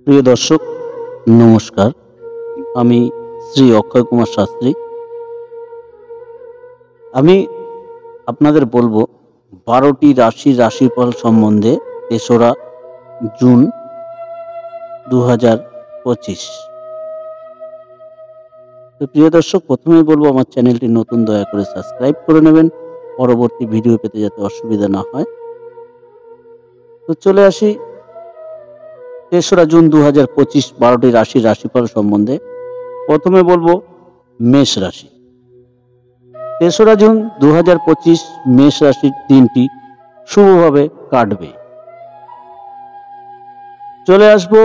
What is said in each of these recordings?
প্রিয় দর্শক নমস্কার, আমি শ্রী অক্ষয় কুমার শাস্ত্রী। আমি আপনাদের বলবো 12টি রাশির রাশিফল সম্বন্ধে 3রা জুন 2025। তো প্রিয় দর্শক, প্রথমেই বলবো আমার চ্যানেলটি নতুন, দয়া করে সাবস্ক্রাইব করে নেবেন পরবর্তী ভিডিও পেতে যাতে অসুবিধা না হয়। তো চলে আসি 3রা জুন 2025 12টি রাশির রাশিফল সম্বন্ধে। প্রথমে বলবো মেষ রাশি। 3রা জুন 2025 মেষ রাশির দিনটি শুভভাবে কাটবে। চলে আসবো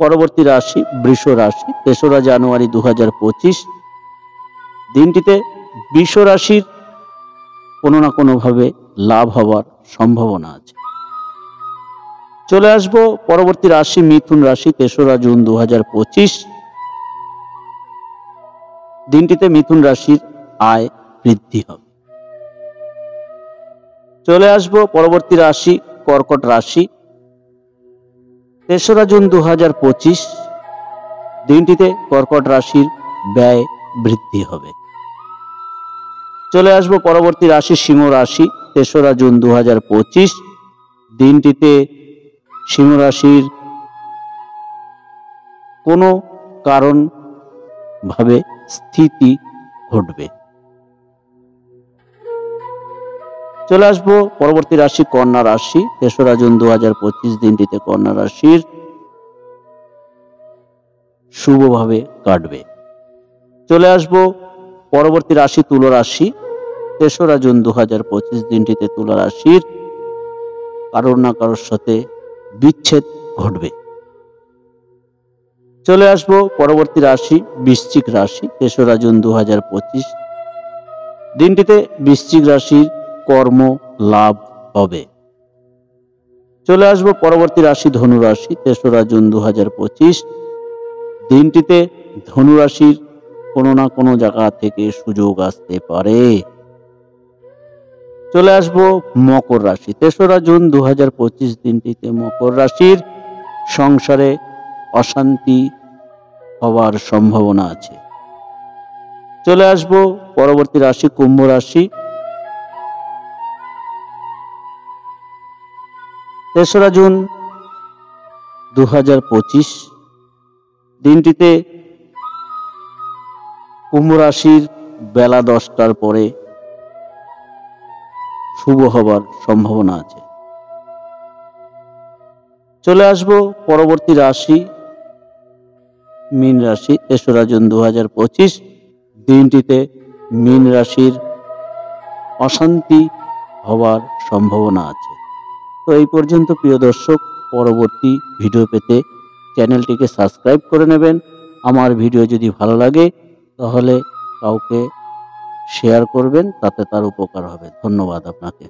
পরবর্তী রাশি বৃষ রাশি। 3রা জানুয়ারি 2025 দিনটিতে বৃষ রাশির কোনো না কোনোভাবে লাভ হওয়ার সম্ভাবনা আছে। চলে আসবো পরবর্তী রাশি মিথুন রাশি। 3রা জুন 2025 দিনটিতে মিথুন রাশির আয় বৃদ্ধি হবে। চলে আসবো পরবর্তী রাশি কর্কট রাশি। 3রা জুন 2025 দিনটিতে কর্কট রাশির ব্যয় বৃদ্ধি হবে। চলে আসবো পরবর্তী রাশি সিংহ রাশি। 3রা জুন 2025 দিনটিতে সিংহ রাশির কোনো কারণ ভাবে স্থিতি ঘটবে। চলে আসবো পরবর্তী রাশি কন্যা রাশি। 3রা জুন 2025 দিনটিতে কন্যা রাশির শুভভাবে কাটবে। চলে আসবো পরবর্তী রাশি তুলা রাশি। 3রা জুন 2025 দিনটিতে তুলা রাশির কারোর না কারোর সাথে বিচ্ছেদ ঘটবে। চলে আসবো পরবর্তী রাশি বৃশ্চিক রাশি। 3রা জুন 2025 দিনটিতে বৃশ্চিক রাশির কর্ম লাভ হবে। চলে আসবো পরবর্তী রাশি ধনু রাশি। 3রা জুন 2025 দিনটিতে ধনু রাশির কোনো না কোনো জায়গা থেকে সুযোগ আসতে পারে। চলে আসবো মকর রাশি। 3রা জুন 2025 দিনটিতে মকর রাশির সংসারে অশান্তি হওয়ার সম্ভাবনা আছে। চলে আসবো পরবর্তী রাশি কুম্ভ রাশি। 3রা জুন 2025 দিনটিতে কুম্ভ রাশির বেলা 10টার পরে শুভ হবার সম্ভাবনা আছে। চলে আসবো পরবর্তী রাশি মীন রাশি। 3রা জুন 2025 দিনটিতে মীন রাশির অশান্তি হওয়ার সম্ভাবনা আছে। তো এই পর্যন্ত প্রিয় দর্শক, পরবর্তী ভিডিও পেতে চ্যানেলটিকে সাবস্ক্রাইব করে নেবেন। আমার ভিডিও যদি ভালো লাগে তাহলে কাউকে শেয়ার করবেন, তাতে তার উপকার হবে। ধন্যবাদ আপনাকে।